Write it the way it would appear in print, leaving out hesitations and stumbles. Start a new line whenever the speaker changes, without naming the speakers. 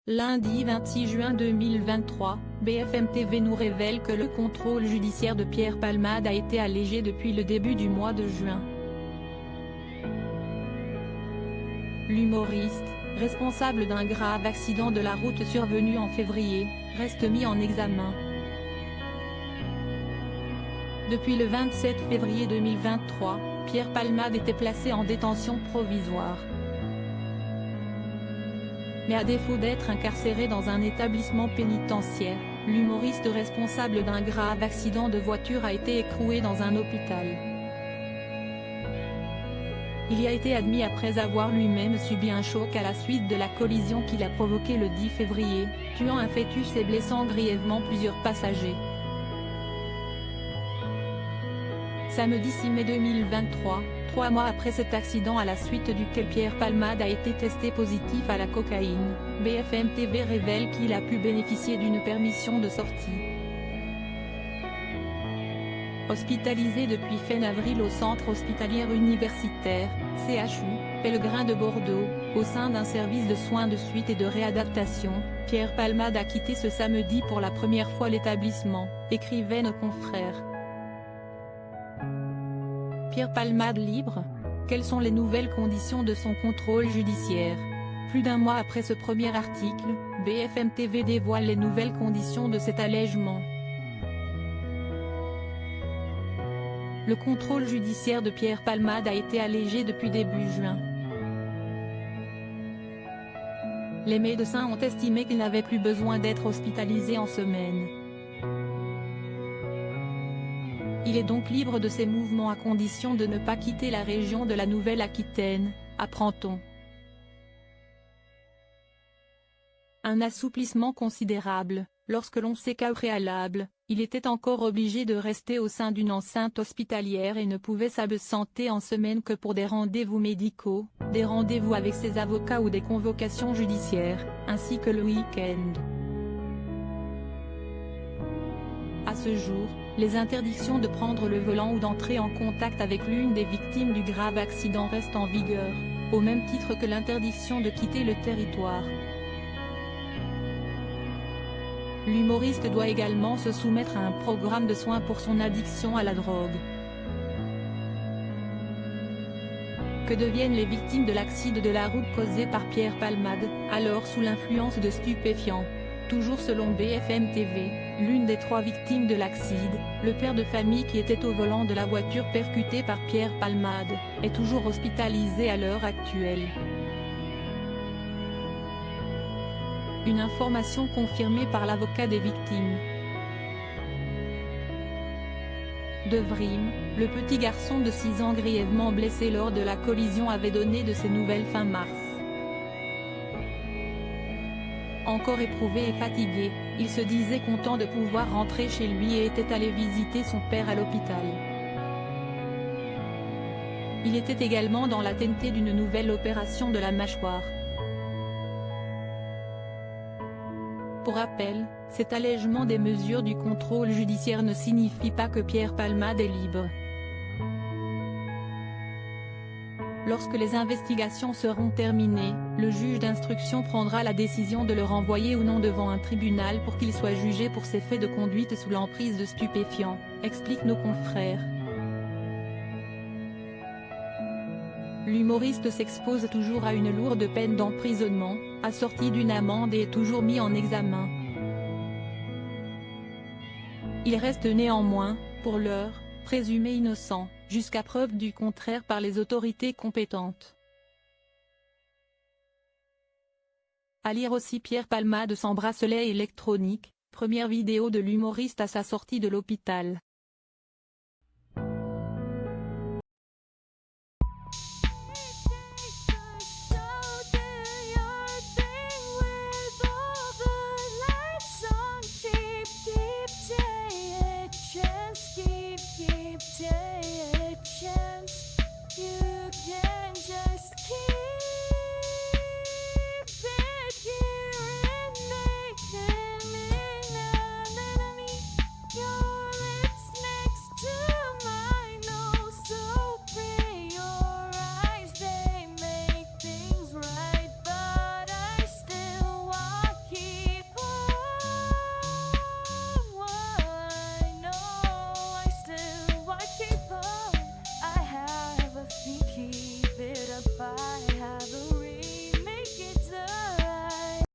Lundi 26 juin 2023, BFM TV nous révèle que le contrôle judiciaire de Pierre Palmade a été allégé depuis le début du mois de juin. L'humoriste, responsable d'un grave accident de la route survenu en février, reste mis en examen. Depuis le 27 février 2023, Pierre Palmade était placé en détention provisoire. Mais à défaut d'être incarcéré dans un établissement pénitentiaire, l'humoriste responsable d'un grave accident de voiture a été écroué dans un hôpital. Il y a été admis après avoir lui-même subi un choc à la suite de la collision qu'il a provoquée le 10 février, tuant un fœtus et blessant grièvement plusieurs passagers. Samedi 6 mai 2023, 3 mois après cet accident à la suite duquel Pierre Palmade a été testé positif à la cocaïne, BFM TV révèle qu'il a pu bénéficier d'une permission de sortie. Hospitalisé depuis fin avril au Centre hospitalier universitaire, CHU, Pellegrin de Bordeaux, au sein d'un service de soins de suite et de réadaptation, Pierre Palmade a quitté ce samedi pour la première fois l'établissement, écrivaient nos confrères. Pierre Palmade libre? Quelles sont les nouvelles conditions de son contrôle judiciaire? Plus d'un mois après ce premier article, BFM TV dévoile les nouvelles conditions de cet allègement. Le contrôle judiciaire de Pierre Palmade a été allégé depuis début juin. Les médecins ont estimé qu'il n'avait plus besoin d'être hospitalisé en semaine. Il est donc libre de ses mouvements à condition de ne pas quitter la région de la Nouvelle-Aquitaine, apprend-on. Un assouplissement considérable, lorsque l'on sait qu'au préalable, il était encore obligé de rester au sein d'une enceinte hospitalière et ne pouvait s'absenter en semaine que pour des rendez-vous médicaux, des rendez-vous avec ses avocats ou des convocations judiciaires, ainsi que le week-end. À ce jour, les interdictions de prendre le volant ou d'entrer en contact avec l'une des victimes du grave accident restent en vigueur, au même titre que l'interdiction de quitter le territoire. L'humoriste doit également se soumettre à un programme de soins pour son addiction à la drogue. Que deviennent les victimes de l'accident de la route causé par Pierre Palmade, alors sous l'influence de stupéfiants? Toujours selon BFM TV, l'une des 3 victimes de l'accident, le père de famille qui était au volant de la voiture percutée par Pierre Palmade, est toujours hospitalisé à l'heure actuelle. Une information confirmée par l'avocat des victimes. De Vrim, le petit garçon de 6 ans grièvement blessé lors de la collision avait donné de ses nouvelles fin mars. Encore éprouvé et fatigué, il se disait content de pouvoir rentrer chez lui et était allé visiter son père à l'hôpital. Il était également dans l'attente d'une nouvelle opération de la mâchoire. Pour rappel, cet allègement des mesures du contrôle judiciaire ne signifie pas que Pierre Palmade est libre. Lorsque les investigations seront terminées, le juge d'instruction prendra la décision de le renvoyer ou non devant un tribunal pour qu'il soit jugé pour ses faits de conduite sous l'emprise de stupéfiants, expliquent nos confrères. L'humoriste s'expose toujours à une lourde peine d'emprisonnement, assortie d'une amende et est toujours mis en examen. Il reste néanmoins, pour l'heure, présumé innocent, jusqu'à preuve du contraire par les autorités compétentes. À lire aussi Pierre Palmade sans bracelet électronique, première vidéo de l'humoriste à sa sortie de l'hôpital.